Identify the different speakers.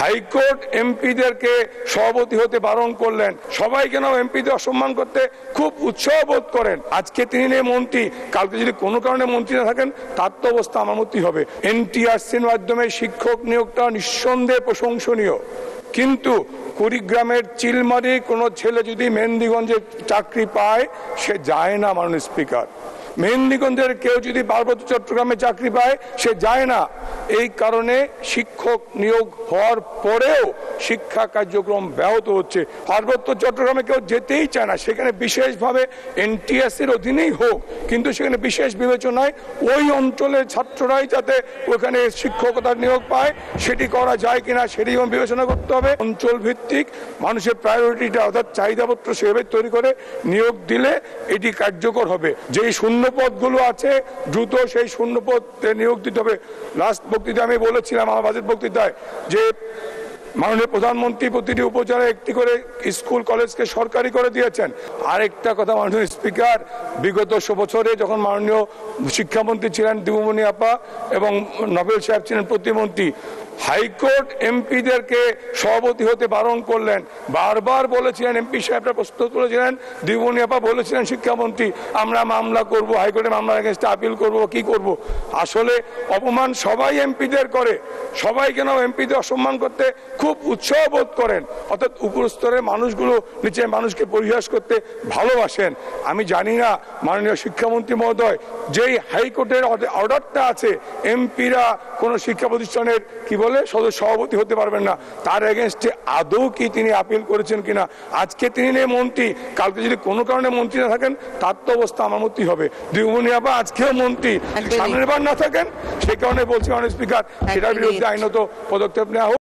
Speaker 1: High court এমপিদেরকে সভাপতি হতে বারণ করলেন। সবাই কেন এমপিদের অসম্মান করতে খুব উৎসাহ বোধ করেন। আজকে তিনি নেই মন্ত্রী, কালকে যদি কোনো কারণে মন্ত্রী না থাকেন তার তো অবস্থা আমার মতোই হবে। এনটিআরসির মাধ্যমে শিক্ষক নিয়োগটা নিঃসন্দেহে প্রশংসনীয়, কিন্তু কুড়িগ্রামের চিলমারি কোনো ছেলে যদি মেহেন্দিগঞ্জে চাকরি পায় সে যায় না মাননীয় স্পিকার। মেহেন্দিগঞ্জের কেউ যদি পার্বত্য চট্টগ্রামে চাকরি পায় সে যায় না। এই কারণে শিক্ষক নিয়োগ হওয়ার পরেও শিক্ষা কার্যক্রম ব্যাহত হচ্ছে। পার্বত্য চট্টগ্রামে কেউ যেতেই চায় না, সেখানে বিশেষভাবে এনটিএসসির অধীনেই হোক, কিন্তু সেখানে বিশেষ বিবেচনায় ওই অঞ্চলের ছাত্ররাই যাতে ওখানে শিক্ষকতার নিয়োগ পায় সেটি করা যায় কিনা সেটি বিবেচনা করতে হবে। অঞ্চল ভিত্তিক মানুষের প্রায়োরিটিটা অর্থাৎ চাহিদাপত্র সেভাবে তৈরি করে নিয়োগ দিলে এটি কার্যকর হবে। যেই শূন্যপদগুলো আছে দ্রুত সেই শূন্যপদ নিয়োগ দিতে হবে। লাস্ট বক্তৃতায় আমি বলেছিলাম আমার বাজেট বক্তৃতায় যে মাননীয় প্রধানমন্ত্রী প্রতিটি উপজেলায় একটি করে স্কুল কলেজকে সরকারি করে দিয়েছেন। আরেকটা কথা মাননীয় স্পিকার, বিগত 100 বছরে যখন মাননীয় শিক্ষামন্ত্রী ছিলেন দিবুমণি আপা এবং নোবেল সাহেব ছিলেন প্রতিমন্ত্রী, হাইকোর্ট এমপিদেরকে সভাপতি হতে বারণ করলেন। বারবার বলেছিলেন, এমপি সাহেবরা প্রস্তুত করেছিলেন, দিবুমণি আপা বলেছিলেন শিক্ষামন্ত্রী আমরা মামলা করব, হাইকোর্টে মামলার এগেইনস্টে আপিল করব, কি করব। আসলে অপমান সবাই এমপিদের করে, সবাই কেন এমপিদের অসম্মান করতে খুব উৎসাহ বোধ করেন, অর্থাৎ উপর স্তরের মানুষগুলো নিচে মানুষকে পরিহাস করতে ভালোবাসেন। আমি জানি না মাননীয় শিক্ষামন্ত্রী মহোদয়, যেই হাইকোর্টের অর্ডারটা আছে এমপিরা কোনো শিক্ষা প্রতিষ্ঠানের কি বলে সভাপতি হতে পারবেন না, তার এগেইনস্টে আদৌ কি তিনি আপিল করেছেন কিনা। আজকে তিনি নেই মন্ত্রী, কালকে যদি কোনো কারণে মন্ত্রী না থাকেন তার তো অবস্থা আমার মতোই হবে। দিবুমণি আপা আজকেও মন্ত্রী, সামনের বার না থাকেন, সেই কারণে বলছি মাননীয় স্পিকার সেটার বিরুদ্ধে আইনত পদক্ষেপ নেওয়া হোক।